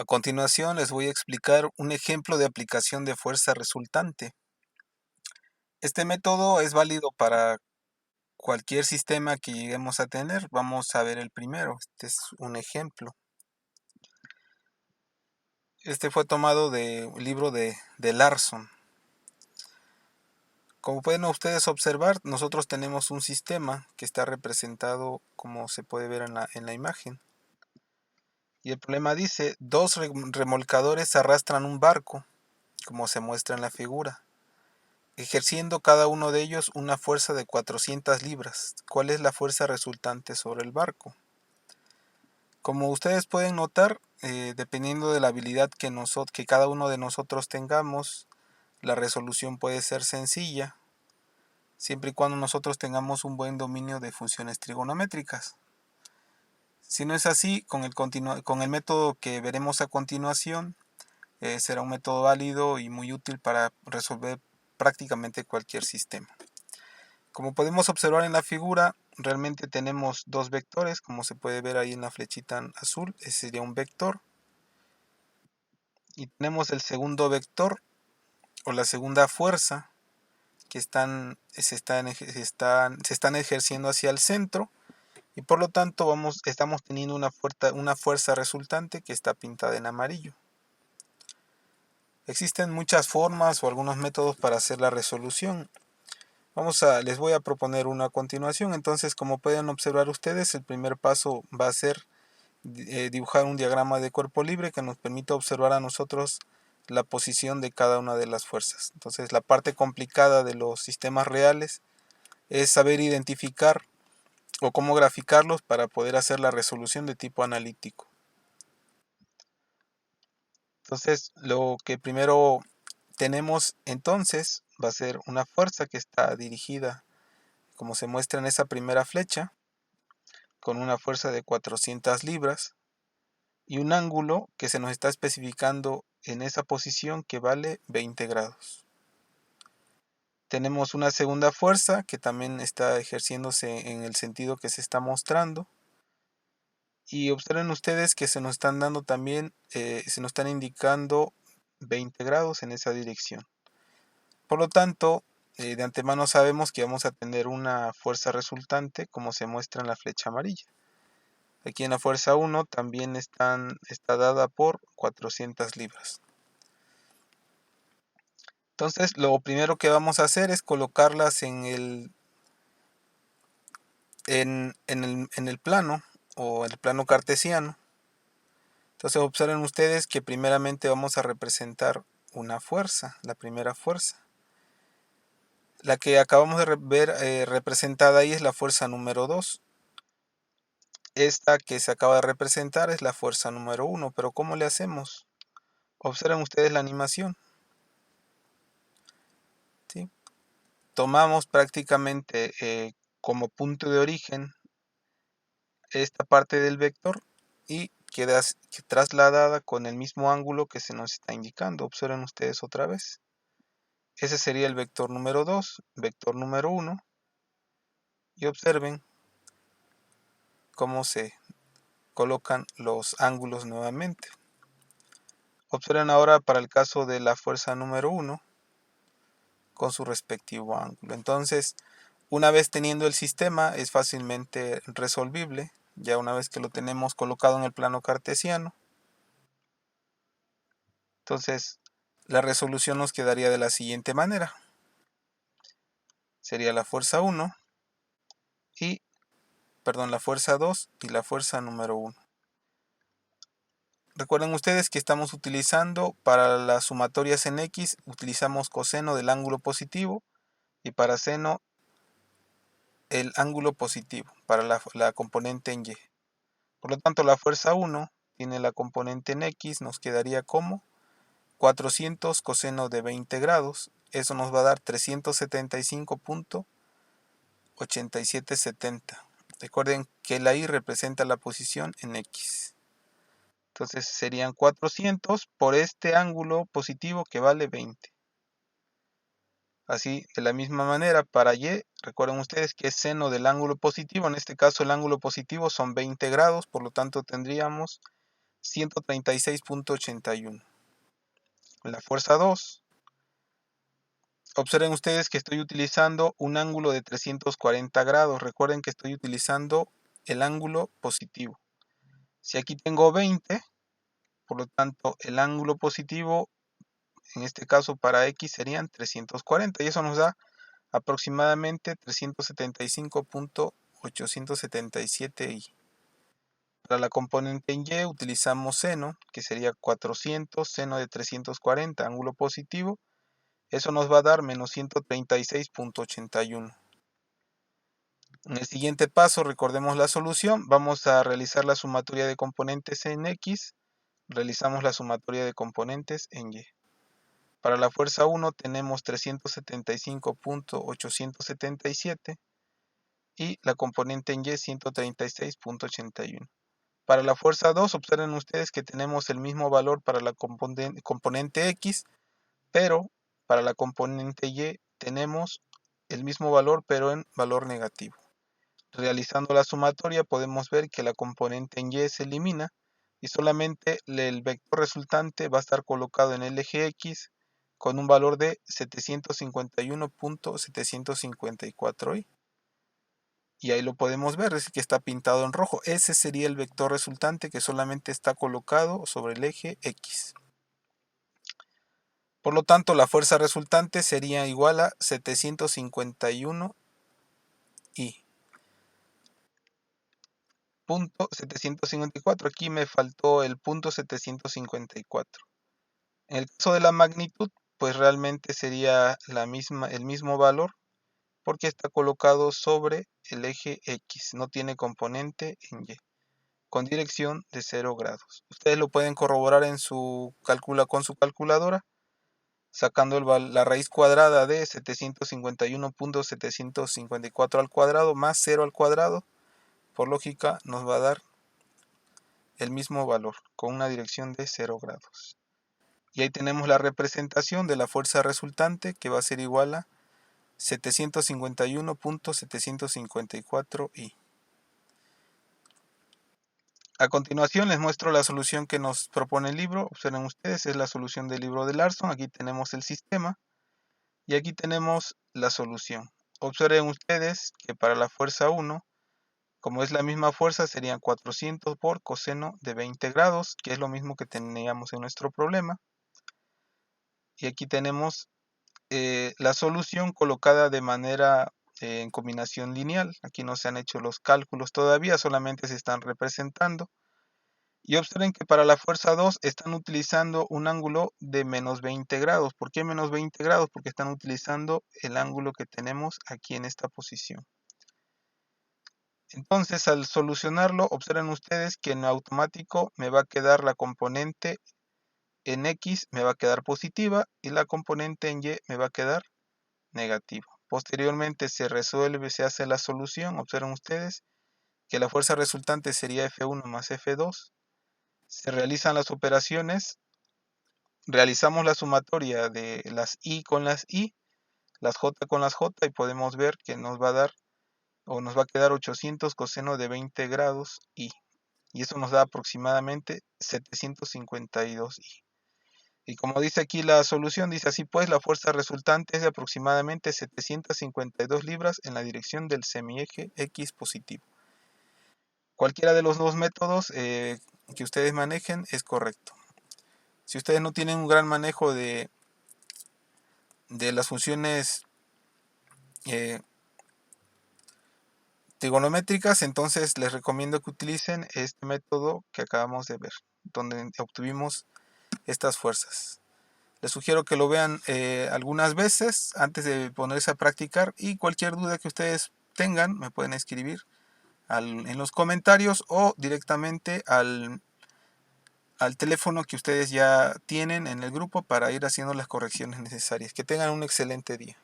A continuación les voy a explicar un ejemplo de aplicación de fuerza resultante. Este método es válido para cualquier sistema que lleguemos a tener. Vamos a ver el primero. Este es un ejemplo. Este fue tomado de un libro de Larson. Como pueden ustedes observar, nosotros tenemos un sistema que está representado como se puede ver en la imagen. Y el problema dice, dos remolcadores arrastran un barco, como se muestra en la figura, ejerciendo cada uno de ellos una fuerza de 400 libras. ¿Cuál es la fuerza resultante sobre el barco? Como ustedes pueden notar, dependiendo de la habilidad que cada uno de nosotros tengamos, la resolución puede ser sencilla, siempre y cuando nosotros tengamos un buen dominio de funciones trigonométricas. Si no es así, con el método que veremos a continuación, será un método válido y muy útil para resolver prácticamente cualquier sistema. Como podemos observar en la figura, realmente tenemos dos vectores, como se puede ver ahí en la flechita azul, ese sería un vector. Y tenemos el segundo vector, o la segunda fuerza, que se están ejerciendo hacia el centro, y por lo tanto estamos teniendo una fuerza resultante que está pintada en amarillo. Existen muchas formas o algunos métodos para hacer la resolución. Les voy a proponer una a continuación. Entonces, como pueden observar ustedes, el primer paso va a ser dibujar un diagrama de cuerpo libre que nos permita observar a nosotros la posición de cada una de las fuerzas. Entonces, la parte complicada de los sistemas reales es saber identificar o cómo graficarlos para poder hacer la resolución de tipo analítico. Entonces, lo que primero tenemos entonces va a ser una fuerza que está dirigida, como se muestra en esa primera flecha, con una fuerza de 400 libras y un ángulo que se nos está especificando en esa posición que vale 20 grados. Tenemos una segunda fuerza que también está ejerciéndose en el sentido que se está mostrando. Y observen ustedes que se nos están dando también, se nos están indicando 20 grados en esa dirección. Por lo tanto, de antemano sabemos que vamos a tener una fuerza resultante como se muestra en la flecha amarilla. Aquí en la fuerza 1 también está dada por 400 libras. Entonces, lo primero que vamos a hacer es colocarlas en el plano o el plano cartesiano. Entonces, observen ustedes que primeramente vamos a representar una fuerza, la primera fuerza. La que acabamos de ver representada ahí es la fuerza número 2. Esta que se acaba de representar es la fuerza número 1, pero ¿cómo le hacemos? Observen ustedes la animación. ¿Sí? Tomamos prácticamente como punto de origen esta parte del vector y queda trasladada con el mismo ángulo que se nos está indicando. Observen ustedes otra vez. Ese sería el vector número 2, vector número 1. Y observen cómo se colocan los ángulos nuevamente. Observen ahora para el caso de la fuerza número 1 con su respectivo ángulo. Entonces, una vez teniendo el sistema es fácilmente resolvible, ya una vez que lo tenemos colocado en el plano cartesiano. Entonces, la resolución nos quedaría de la siguiente manera. Sería la fuerza 1 la fuerza 2 y la fuerza número 1. Recuerden ustedes que estamos utilizando para las sumatorias en X, utilizamos coseno del ángulo positivo y para seno el ángulo positivo para la componente en Y. Por lo tanto, la fuerza 1 tiene la componente en X, nos quedaría como 400 coseno de 20 grados. Eso nos va a dar 375.8770. Recuerden que la Y representa la posición en X. Entonces serían 400 por este ángulo positivo que vale 20. Así, de la misma manera, para Y, recuerden ustedes que es seno del ángulo positivo. En este caso el ángulo positivo son 20 grados, por lo tanto tendríamos 136.81. La fuerza 2, observen ustedes que estoy utilizando un ángulo de 340 grados. Recuerden que estoy utilizando el ángulo positivo. Si aquí tengo 20, por lo tanto el ángulo positivo, en este caso para X, serían 340 y eso nos da aproximadamente 375.877 y. Para la componente en Y utilizamos seno, que sería 400, seno de 340, ángulo positivo. Eso nos va a dar menos 136.81. En el siguiente paso, recordemos la solución. Vamos a realizar la sumatoria de componentes en X. Realizamos la sumatoria de componentes en Y. Para la fuerza 1 tenemos 375.877 y la componente en Y 136.81. Para la fuerza 2, observen ustedes que tenemos el mismo valor para la componente X, pero para la componente Y tenemos el mismo valor, pero en valor negativo. Realizando la sumatoria podemos ver que la componente en Y se elimina y solamente el vector resultante va a estar colocado en el eje X con un valor de 751.754 y ahí lo podemos ver, es que está pintado en rojo. Ese sería el vector resultante que solamente está colocado sobre el eje X. Por lo tanto, la fuerza resultante sería igual a 751 y punto 754. Aquí me faltó el punto 754. En el caso de la magnitud, pues realmente sería el mismo valor porque está colocado sobre el eje X, no tiene componente en Y, con dirección de 0 grados. Ustedes lo pueden corroborar con su calculadora, sacando la raíz cuadrada de 751.754 al cuadrado más 0 al cuadrado. Por lógica nos va a dar el mismo valor, con una dirección de 0 grados. Y ahí tenemos la representación de la fuerza resultante, que va a ser igual a 751.754 y. A continuación les muestro la solución que nos propone el libro. Observen ustedes, es la solución del libro de Larson. Aquí tenemos el sistema y aquí tenemos la solución. Observen ustedes que para la fuerza 1, como es la misma fuerza, serían 400 por coseno de 20 grados, que es lo mismo que teníamos en nuestro problema. Y aquí tenemos la solución colocada de manera en combinación lineal. Aquí no se han hecho los cálculos todavía, solamente se están representando. Y observen que para la fuerza 2 están utilizando un ángulo de menos 20 grados. ¿Por qué menos 20 grados? Porque están utilizando el ángulo que tenemos aquí en esta posición. Entonces, al solucionarlo, observen ustedes que en automático me va a quedar la componente en X, me va a quedar positiva, y la componente en Y me va a quedar negativa. Posteriormente se resuelve, se hace la solución. Observen ustedes que la fuerza resultante sería F1 más F2. Se realizan las operaciones, realizamos la sumatoria de las I con las I, las J con las J, y podemos ver que nos va a dar, o nos va a quedar 800 coseno de 20 grados I. Y eso nos da aproximadamente 752 I. Y como dice aquí la solución, dice así pues, la fuerza resultante es de aproximadamente 752 libras en la dirección del semieje X positivo. Cualquiera de los dos métodos que ustedes manejen es correcto. Si ustedes no tienen un gran manejo de las funciones trigonométricas, entonces les recomiendo que utilicen este método que acabamos de ver, donde obtuvimos estas fuerzas. Les sugiero que lo vean algunas veces antes de ponerse a practicar, y cualquier duda que ustedes tengan me pueden escribir en los comentarios o directamente al teléfono que ustedes ya tienen en el grupo para ir haciendo las correcciones necesarias. Que tengan un excelente día.